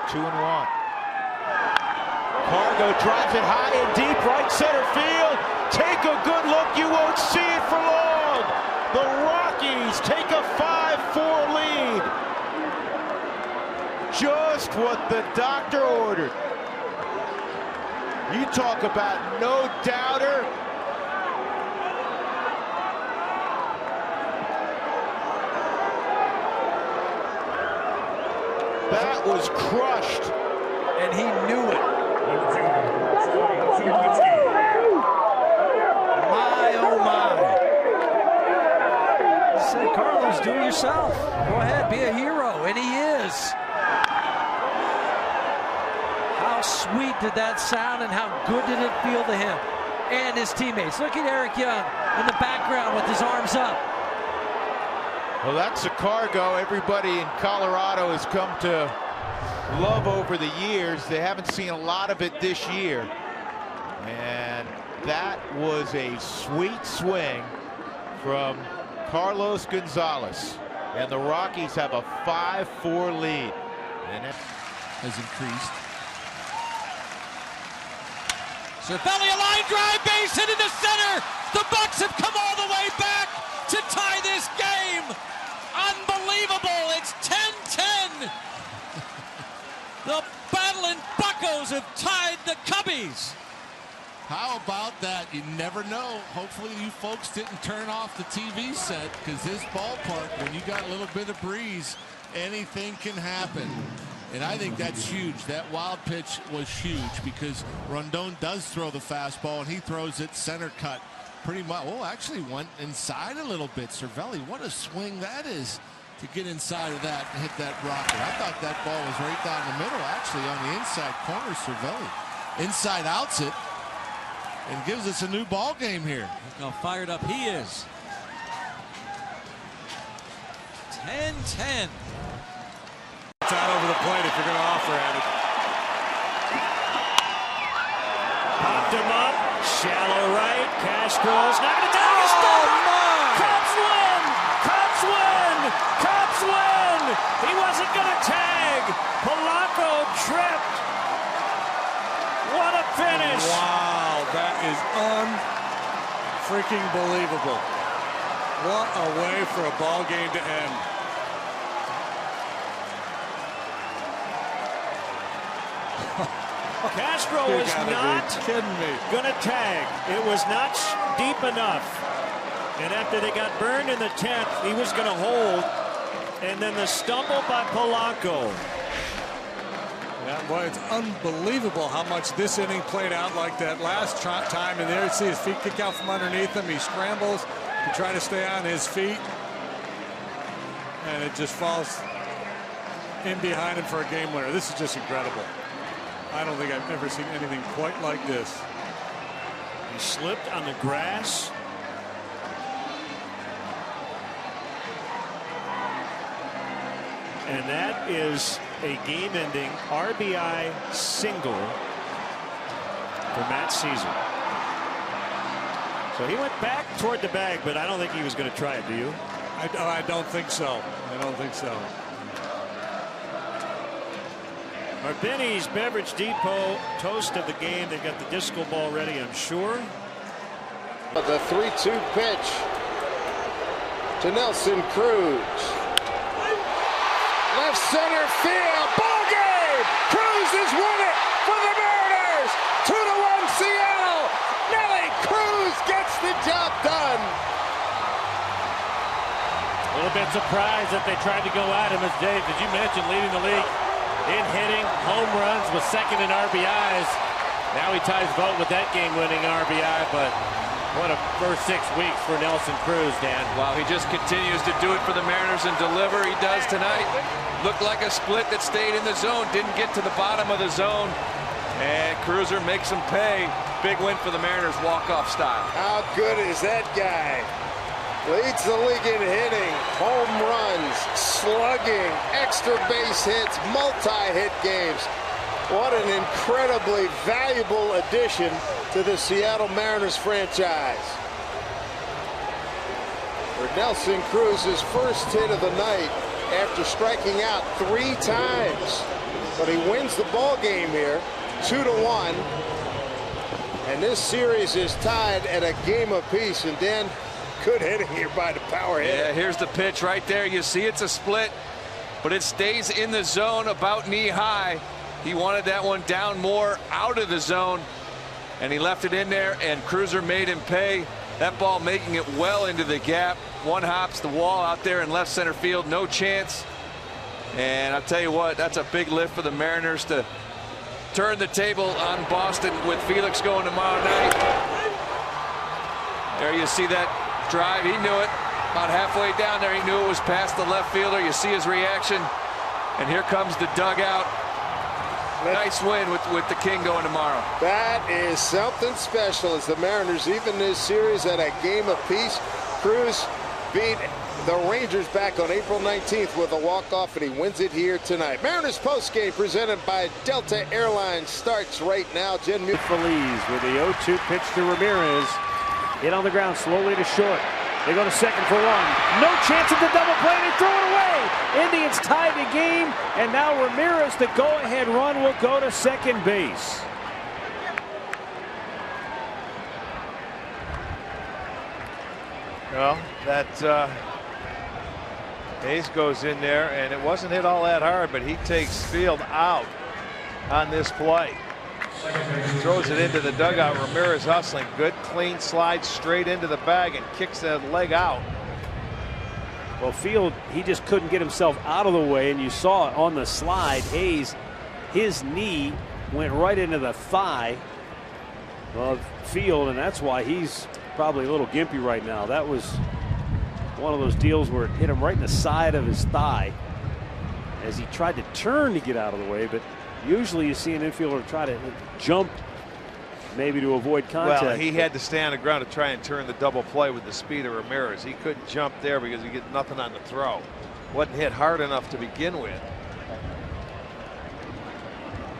2-1. Cargo drives it high and deep, right center field. Take a good look, you won't see it for long. The Rockies take a 5-4 lead. Just what the doctor ordered. You talk about no doubter. That was crushed. And he knew it. My, oh my. Say, Carlos, do it yourself. Go ahead, be a hero. And he is. How sweet did that sound and how good did it feel to him and his teammates? Look at Eric Young in the background with his arms up. Well, that's a Cargo everybody in Colorado has come to love over the years. They haven't seen a lot of it this year. And that was a sweet swing from Carlos Gonzalez. And the Rockies have a 5-4 lead. And it has increased. Cervelli, a line drive, base hit into center. The Bucks have come all the way back to tie this game. Unbelievable. It's 10-10. The battling Buccos have tied the Cubbies. How about that? You never know. Hopefully you folks didn't turn off the TV set, because this ballpark, when you got a little bit of breeze, anything can happen. And I think that's huge. That wild pitch was huge, because Rondon does throw the fastball, and he throws it center cut pretty much. Oh, actually went inside a little bit. Cervelli, what a swing that is to get inside of that and hit that rocket. I thought that ball was right down the middle, actually on the inside corner. Cervelli inside outs it and gives us a new ball game here. Look how fired up he is. 10-10. It's out over the plate if you're going to offer at it. Popped him up, shallow right. Castro's not going to take a step. Cubs win! Cubs win! Cubs win! He wasn't going to tag. Polanco tripped. What a finish! Wow, that is unfreaking believable. What a way for a ball game to end. Castro was not going to tag. It was not deep enough. And after they got burned in the 10th, he was going to hold. And then the stumble by Polanco. Yeah, boy, it's unbelievable how much this inning played out like that last time. And there you see his feet kick out from underneath him. He scrambles to try to stay on his feet. And it just falls in behind him for a game winner. This is just incredible. I don't think I've ever seen anything quite like this. He slipped on the grass. And that is a game-ending RBI single for Matt Caesar. So he went back toward the bag, but I don't think he was going to try it, do you? I don't think so. I don't think so. Our Benny's Beverage Depot toast of the game. They've got the disco ball ready, I'm sure. The 3-2 pitch to Nelson Cruz. Left center field. Ball game. Cruz has won it for the Mariners. 2-1 Seattle. Nelly Cruz gets the job done. A little bit surprised that they tried to go at him, as Dave, did you mention, leading the league in hitting, home runs, with second in RBIs. Now he ties vote with that game-winning RBI, but what a first 6 weeks for Nelson Cruz, Dan. Wow, he just continues to do it for the Mariners and deliver. He does tonight. Looked like a split that stayed in the zone, didn't get to the bottom of the zone, and Cruiser makes him pay. Big win for the Mariners, walk-off style. How good is that guy? Leads the league in hitting, home runs, slugging, extra base hits, multi-hit games. What an incredibly valuable addition to the Seattle Mariners franchise. For Nelson Cruz's first hit of the night after striking out 3 times. but he wins the ball game here, 2-1. And this series is tied at a game apiece. And Dan, good hitting here by the power hitter. Yeah, here's the pitch right there. You see it's a split, but it stays in the zone about knee high. He wanted that one down more out of the zone, and he left it in there, and Cruiser made him pay. That ball making it well into the gap. One hops the wall out there in left center field. No chance. And I'll tell you what, that's a big lift for the Mariners to turn the table on Boston with Felix going tomorrow night. There you see that drive. He knew it. About halfway down there, he knew it was past the left fielder. You see his reaction. And here comes the dugout. Nice win with the King going tomorrow. That is something special as the Mariners even this series at a game apiece. Cruz beat the Rangers back on April 19th with a walk-off, and he wins it here tonight. Mariners postgame presented by Delta Airlines starts right now. Feliz with the 0-2 pitch to Ramirez. Hit on the ground slowly to short. They go to second for one. No chance at the double play. They throw it away. Indians tie the game, and now Ramirez, the go-ahead run, will go to second base. Well, that Hayes goes in there, and it wasn't hit all that hard, but he takes Field out on this play. Throws it into the dugout. Ramirez hustling. Good clean slide straight into the bag and kicks that leg out. Well, Field, he just couldn't get himself out of the way, and you saw it on the slide. Hayes, his knee went right into the thigh of Field, and that's why he's probably a little gimpy right now. That was one of those deals where it hit him right in the side of his thigh as he tried to turn to get out of the way, but usually you see an infielder try to jump maybe to avoid contact. Well, he had to stay on the ground to try and turn the double play with the speed of Ramirez. He couldn't jump there because he get nothing on the throw. Wasn't hit hard enough to begin with.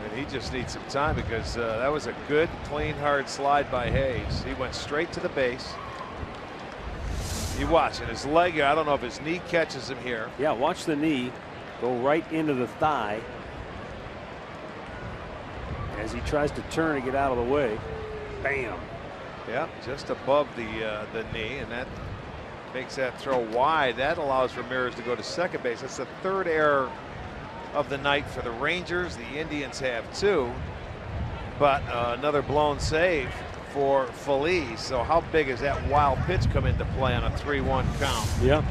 And he just needs some time because that was a good, clean, hard slide by Hayes. He went straight to the base. You watch it. His leg, I don't know if his knee catches him here. Yeah, watch the knee go right into the thigh as he tries to turn and get out of the way. Bam. Yeah, just above the knee, and that makes that throw wide. That allows Ramirez to go to second base. That's the third error of the night for the Rangers. The Indians have two, but another blown save for Feliz. So how big is that wild pitch come into play on a 3-1 count? Yeah.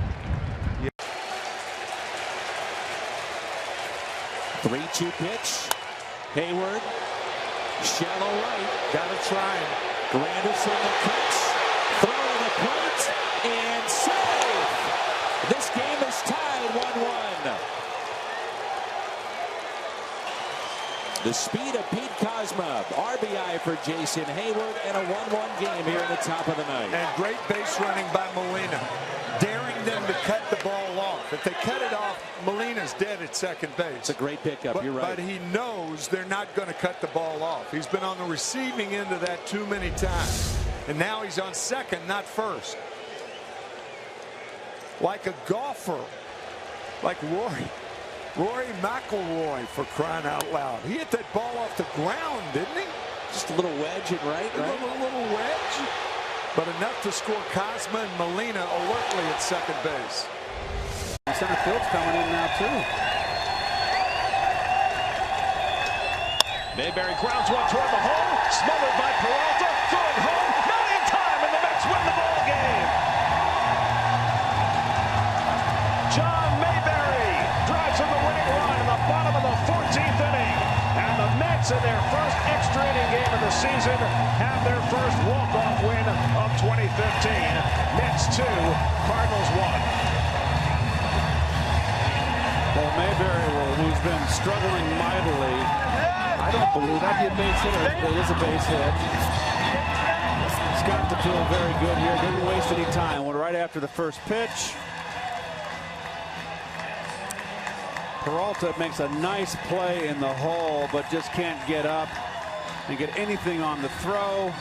3-2 pitch. Hayward. Shallow right. Got to try him. Granderson the pitch. Throw to the plate. And safe. This game is tied 1-1. The speed of Pete Cosma. RBI for Jason Hayward. And a 1-1 game here in the top of the ninth. And great base running by Molina. Daring them to cut the ball off. If they cut it off, Molina's dead at second base. It's a great pickup. You're right. But he knows they're not going to cut the ball off. He's been on the receiving end of that too many times. And now he's on second, not first. Like a golfer. Like Rory McIlroy, for crying out loud. He hit that ball off the ground, didn't he? Just a little wedge and right? A little wedge. But enough to score Cosma and Molina alertly at second base. Center field's coming in now, too. Mayberry grounds one toward the hole. Smothered by Peralta. Throwing home. Not in time, and the Mets win the ball game. John Mayberry drives in the winning run in the bottom of the 14th inning. And the Mets, in their first extra inning game of the season, have their first walk-off win of 2015. Mets 2, Cardinals 1. Well, Mayberry, who's been struggling mightily, I don't believe that be a base hit. It is a base hit. He's got to feel very good here. Didn't waste any time. Went right after the first pitch. Peralta makes a nice play in the hole, but just can't get up and get anything on the throw.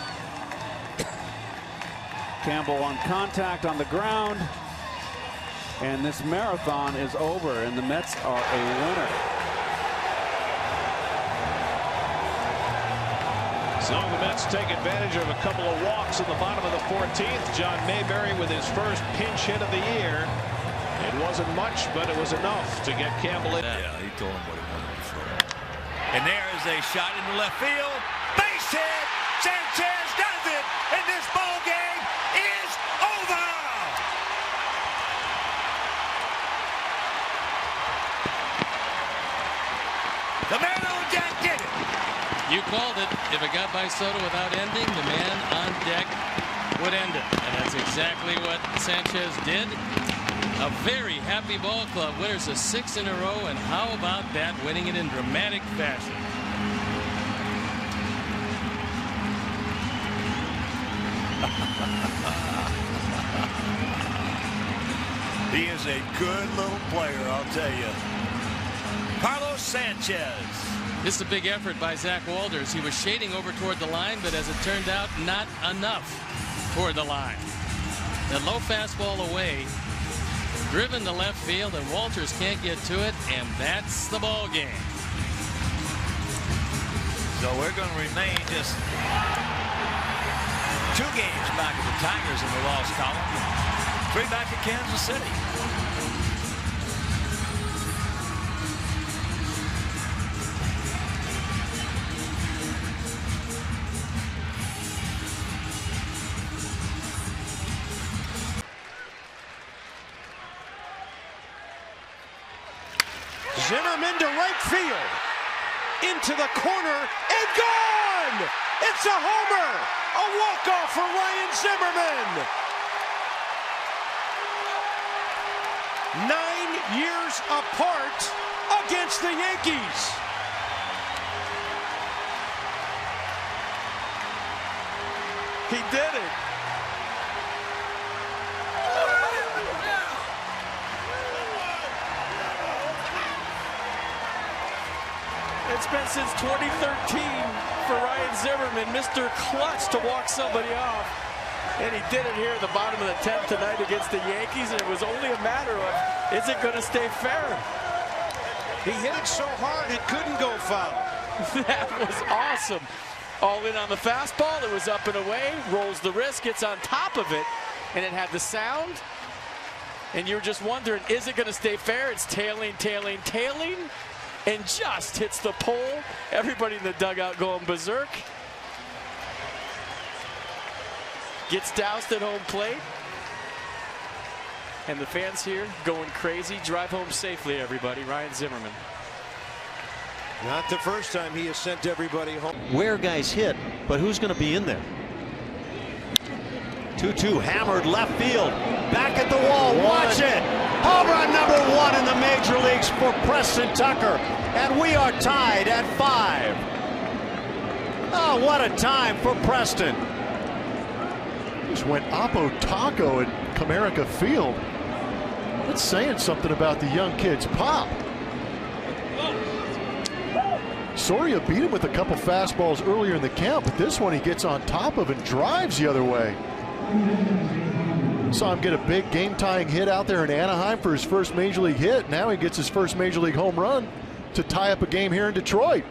Campbell on contact on the ground. And this marathon is over, and the Mets are a winner. So the Mets take advantage of a couple of walks in the bottom of the 14th. John Mayberry with his first pinch hit of the year. It wasn't much, but it was enough to get Campbell in. Yeah, he told him what he wanted to throw. And there is a shot into left field. Base hit. Sanchez does it, and this ball game is over. The man on deck did it. You called it. If it got by Soto without ending, the man on deck would end it. And that's exactly what Sanchez did. A very happy ball club. Winners of 6 in a row. And how about that? Winning it in dramatic fashion. He is a good little player, I'll tell you. Carlos Sanchez. This is a big effort by Zach Walters. He was shading over toward the line, but as it turned out, not enough toward the line. The low fastball away, driven to left field, and Walters can't get to it, and that's the ball game. So we're going to remain just 2 games back of the Tigers in the loss column, 3 back at Kansas City. Zimmerman to right field. Into the corner and gone! It's a homer! A walk-off for Ryan Zimmerman! 9 years apart against the Yankees. He did it. It's been since 2013 for Ryan Zimmerman, Mr. Clutch, to walk somebody off. And he did it here at the bottom of the 10th tonight against the Yankees, and it was only a matter of, is it going to stay fair? He hit it so hard it couldn't go foul. That was awesome. All in on the fastball, it was up and away, rolls the wrist, gets on top of it, and it had the sound. And you're just wondering, is it going to stay fair? It's tailing, tailing, tailing, and just hits the pole. Everybody in the dugout going berserk. Gets doused at home plate. And the fans here going crazy. Drive home safely, everybody. Ryan Zimmerman. Not the first time he has sent everybody home. Where guys hit, but who's going to be in there? 2-2 hammered left field. Back at the wall. Watch it. Home run #1 in the major leagues for Preston Tucker. And we are tied at 5. Oh, what a time for Preston. Just went Oppo Taco at Comerica Field. That's saying something about the young kid's pop. Soria beat him with a couple fastballs earlier in the count, but this one he gets on top of and drives the other way. Saw him get a big game-tying hit out there in Anaheim for his first major league hit. Now he gets his first major league home run to tie up a game here in Detroit.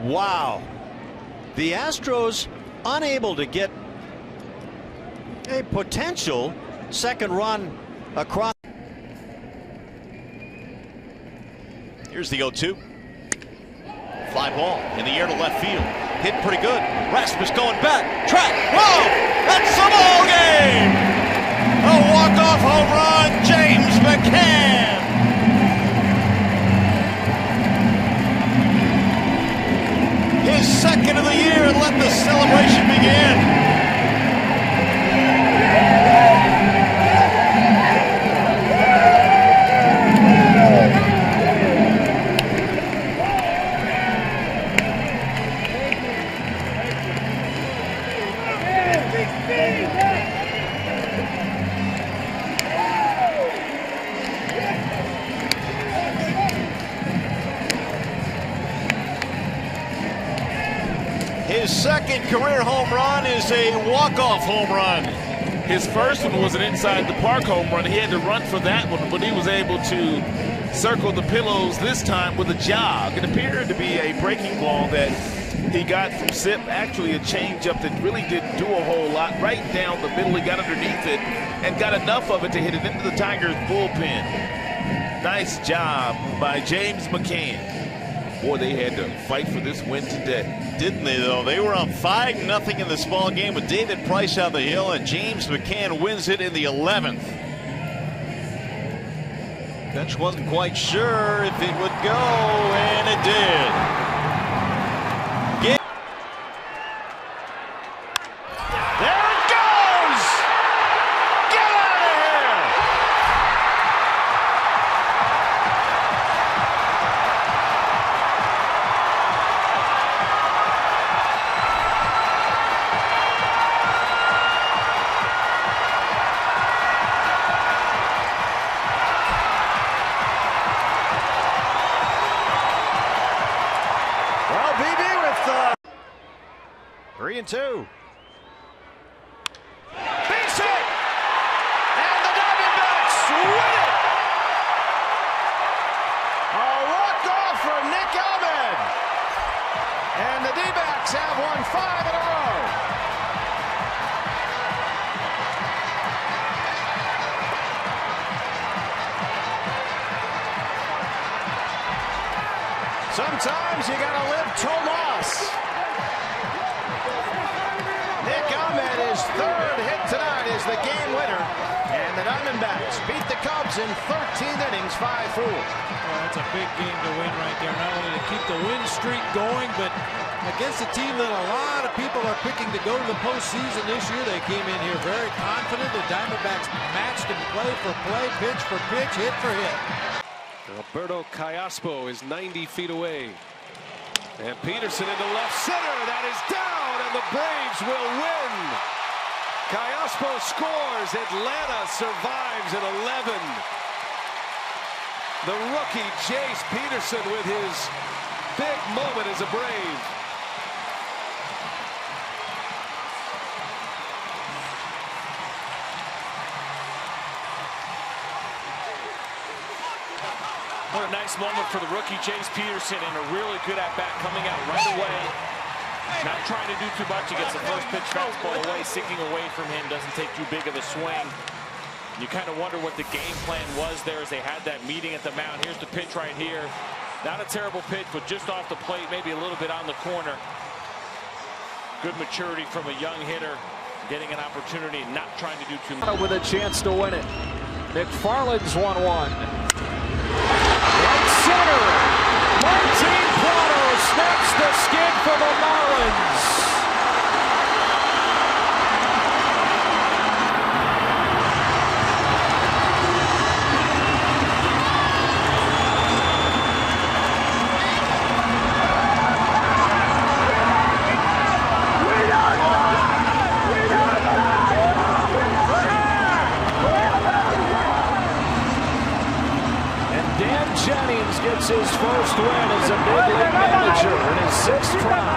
Wow. The Astros unable to get a potential second run across. Here's the 0-2. Fly ball in the air to left field. Hit pretty good. Rasmus going back. Track. Whoa! That's the ball game! A walk-off home run, James McCann. His second of the year, and let the celebration begin. His second career home run is a walk-off home run. His first one was an inside the park home run. He had to run for that one, but he was able to circle the pillows this time with a jog. It appeared to be a breaking ball that he got from Sip, actually a changeup that really didn't do a whole lot. Right down the middle, he got underneath it and got enough of it to hit it into the Tigers bullpen. Nice job by James McCann. Boy, they had to fight for this win today. Didn't they, though? They were up 5-0 in this ball game with David Price on the hill, and James McCann wins it in the 11th. Bench wasn't quite sure if it would go, and it did. Well, BB with 3-2. Base hit! And the Diamondbacks win it! A walk-off for Nick Ahmed. And the D-backs have won 5 in a row. Sometimes you gotta live Tomas. Nick Ahmed, his 3rd hit tonight, is the game winner. And the Diamondbacks beat the Cubs in 13 innings, 5-4. Well, that's a big game to win right there. Not only to keep the win streak going, but against a team that a lot of people are picking to go to the postseason this year. They came in here very confident. The Diamondbacks matched him play for play, pitch for pitch, hit for hit. Alberto Callaspo is 90 feet away. And Peterson into left center. That is down, and the Braves will win. Callaspo scores. Atlanta survives at 11. The rookie Jace Peterson with his big moment as a Brave. What a nice moment for the rookie Jace Peterson, and a really good at-bat coming out right away. Not trying to do too much. He gets the first pitch fastball away, sinking away from him, doesn't take too big of a swing. You kind of wonder what the game plan was there as they had that meeting at the mound. Here's the pitch right here. Not a terrible pitch, but just off the plate, maybe a little bit on the corner. Good maturity from a young hitter, getting an opportunity and not trying to do too much. With a chance to win it. McFarland's 1-1. Right center. Martin Prado snaps the skid for the Marlins. Jennings gets his first win as a big league manager in his 6th try.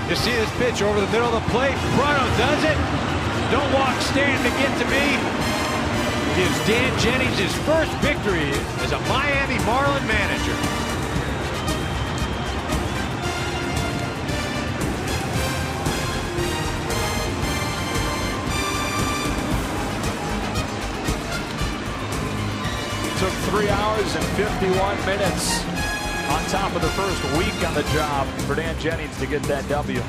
You see this pitch over the middle of the plate. Prado does it. Don't walk, stand to get to me. Gives Dan Jennings his first victory as a Miami Marlin manager. Took 3 hours and 51 minutes on top of the first week on the job for Dan Jennings to get that W.